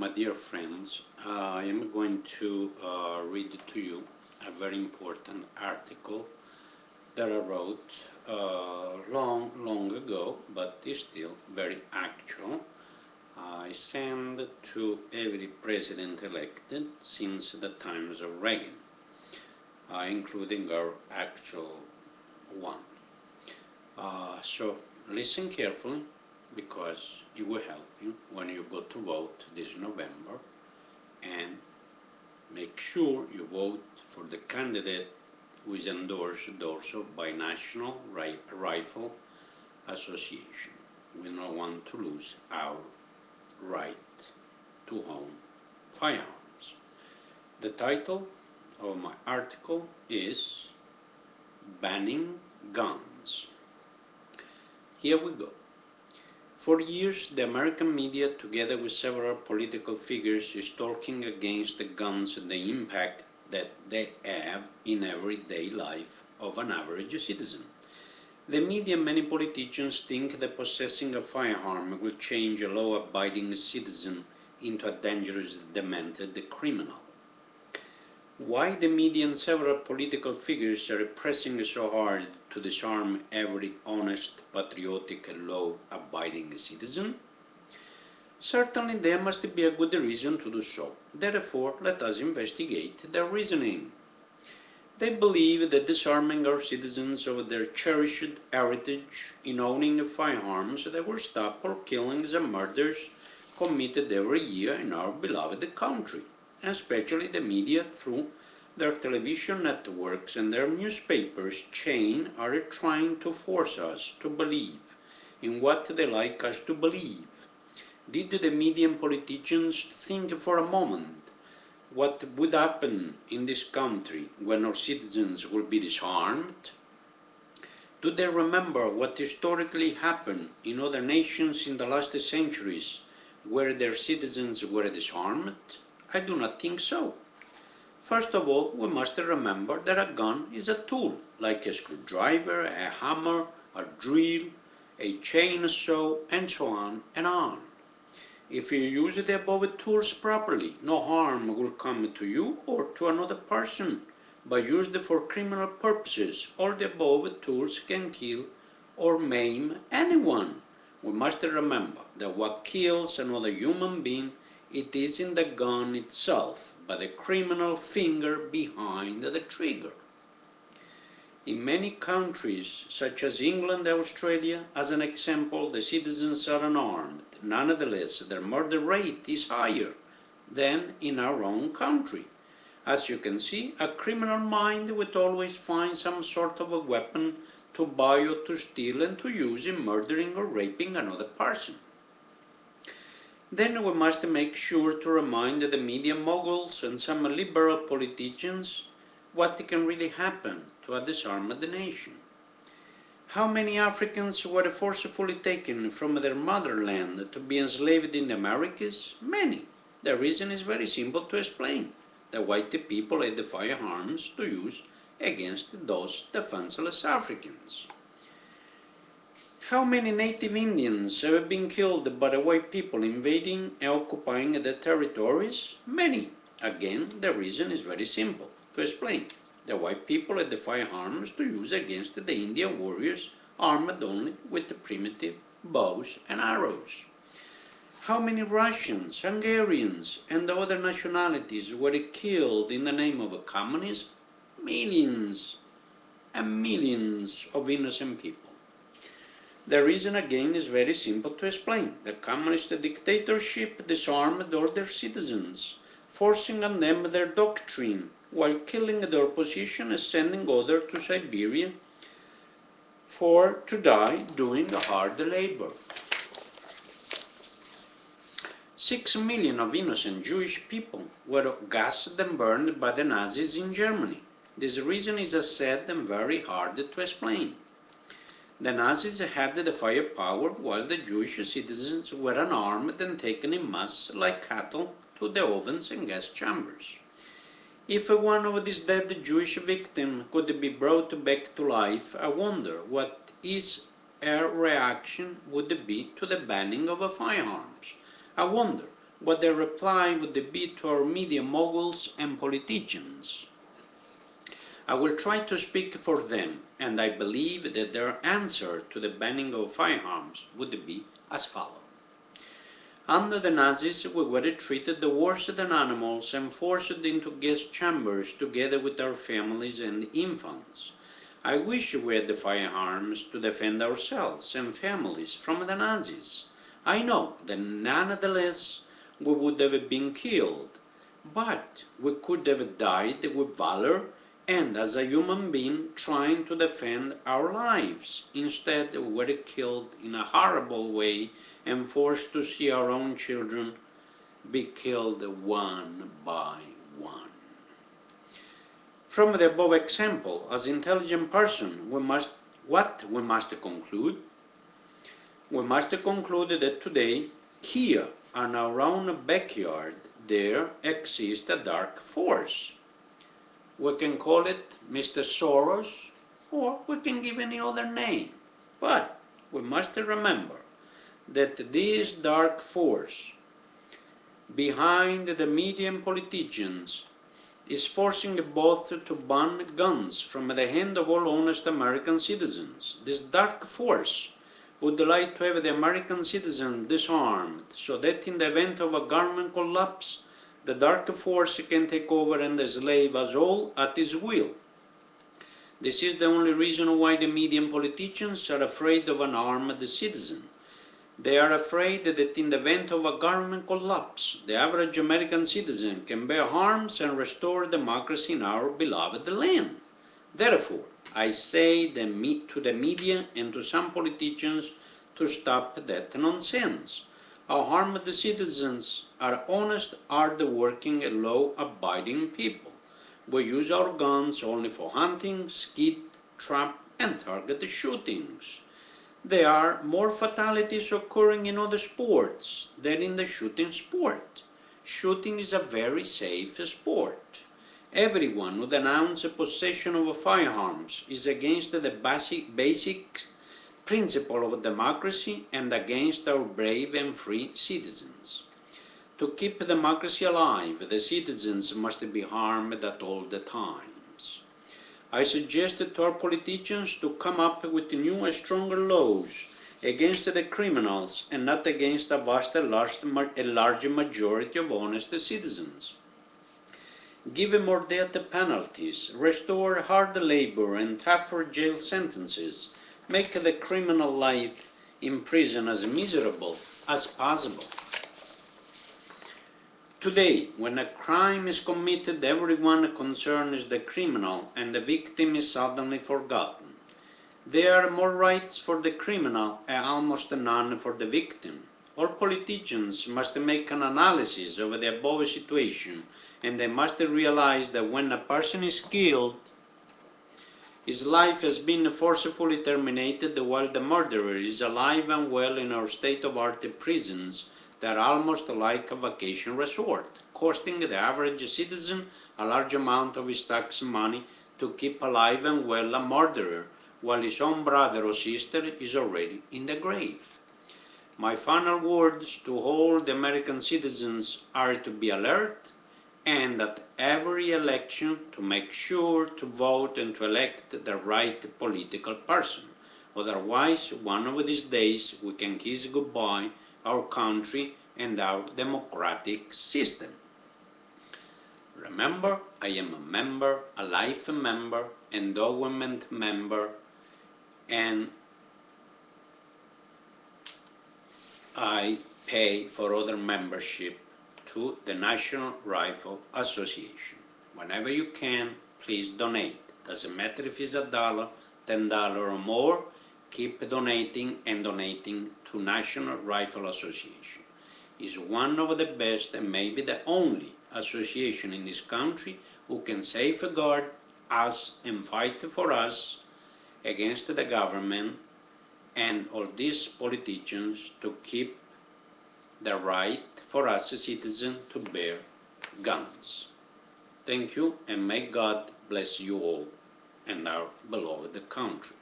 My dear friends, I am going to read to you a very important article that I wrote long ago, but is still very actual. I send to every president elected since the times of Reagan, including our actual one. So listen carefully, because it will help you when you go to vote this November, and make sure you vote for the candidate who is endorsed also by National Rifle Association. We don't want to lose our right to own firearms. The title of my article is Banning Guns. Here we go. For years, the American media, together with several political figures, is talking against the guns and the impact that they have in everyday life of an average citizen. The media and many politicians think that possessing a firearm will change a law-abiding citizen into a dangerous, demented criminal. Why the media and several political figures are pressing so hard to disarm every honest, patriotic, law-abiding citizen? Certainly there must be a good reason to do so. Therefore, let us investigate their reasoning. They believe that disarming our citizens of their cherished heritage in owning firearms that will stop all killings and murders committed every year in our beloved country, and especially the media through their television networks and their newspapers chain are trying to force us to believe in what they like us to believe. Did the media and politicians think for a moment what would happen in this country when our citizens will be disarmed? Do they remember what historically happened in other nations in the last centuries where their citizens were disarmed? I do not think so. First of all, we must remember that a gun is a tool, like a screwdriver, a hammer, a drill, a chainsaw, and so on and on. If you use the above tools properly, no harm will come to you or to another person, but used for criminal purposes, all the above tools can kill or maim anyone. We must remember that what kills another human being, it isn't the gun itself, but the criminal finger behind the trigger. In many countries, such as England and Australia, as an example, the citizens are unarmed. Nonetheless, their murder rate is higher than in our own country. As you can see, a criminal mind would always find some sort of a weapon to buy or to steal and to use in murdering or raping another person. Then we must make sure to remind the media moguls and some liberal politicians what can really happen to a disarmed nation. How many Africans were forcibly taken from their motherland to be enslaved in the Americas? Many. The reason is very simple to explain. The white people had the firearms to use against those defenseless Africans. How many native Indians have been killed by the white people invading and occupying the territories? Many. Again, the reason is very simple to explain. The white people had the firearms to use against the Indian warriors armed only with the primitive bows and arrows. How many Russians, Hungarians, and other nationalities were killed in the name of communism? Millions and millions of innocent people. The reason again is very simple to explain. The communist dictatorship disarmed all their citizens, forcing on them their doctrine, while killing the opposition and sending others to Siberia to die doing hard labor. 6 million of innocent Jewish people were gassed and burned by the Nazis in Germany. This reason is sad and very hard to explain. The Nazis had the firepower while the Jewish citizens were unarmed and taken in mass like cattle to the ovens and gas chambers. If one of these dead Jewish victims could be brought back to life, I wonder what his reaction would be to the banning of firearms. I wonder what their reply would be to our media moguls and politicians. I will try to speak for them, and I believe that their answer to the banning of firearms would be as follows. Under the Nazis, we were treated the worse than animals and forced into gas chambers together with our families and infants. I wish we had the firearms to defend ourselves and families from the Nazis. I know that nonetheless we would have been killed, but we could have died with valor and as a human being trying to defend our lives. Instead, we were killed in a horrible way and forced to see our own children be killed one by one. From the above example, as intelligent person, we must conclude? We must conclude that today, here in our own backyard, there exists a dark force. We can call it Mr. Soros, or we can give any other name. But we must remember that this dark force behind the media and politicians is forcing both to ban guns from the hand of all honest American citizens. This dark force would like to have the American citizen disarmed, so that in the event of a government collapse, the dark force can take over and enslave us all at his will. This is the only reason why the media and politicians are afraid of an armed citizen. They are afraid that in the event of a government collapse, the average American citizen can bear arms and restore democracy in our beloved land. Therefore, I say to the media and to some politicians to stop that nonsense. Our armed citizens are honest, hard-working, and law-abiding people. We use our guns only for hunting, skeet, trap, and target shootings. There are more fatalities occurring in other sports than in the shooting sport. Shooting is a very safe sport. Everyone who denounces possession of firearms is against the basic principle of democracy and against our brave and free citizens. To keep democracy alive, the citizens must be harmed at all the times. I suggest to our politicians to come up with new and stronger laws against the criminals and not against a vast and large majority of honest citizens. Give more death penalties, restore hard labor and tougher jail sentences, make the criminal life in prison as miserable as possible. Today, when a crime is committed, everyone concerned is the criminal and the victim is suddenly forgotten. There are more rights for the criminal and almost none for the victim. All politicians must make an analysis of the above situation, and they must realize that when a person is killed, his life has been forcefully terminated while the murderer is alive and well in our state-of-art prisons that are almost like a vacation resort, costing the average citizen a large amount of his tax money to keep alive and well a murderer, while his own brother or sister is already in the grave. My final words to all the American citizens are to be alert and at every election to make sure to vote and to elect the right political person. Otherwise, one of these days we can kiss goodbye our country and our democratic system. Remember, I am a member, a life member, endowment member, and I pay for other membership to the National Rifle Association. Whenever you can, please donate. Doesn't matter if it's $1, $10 or more, keep donating and donating to National Rifle Association. It's one of the best and maybe the only association in this country who can safeguard us and fight for us against the government and all these politicians to keep the right for us citizens to bear guns. Thank you, and may God bless you all and our beloved country.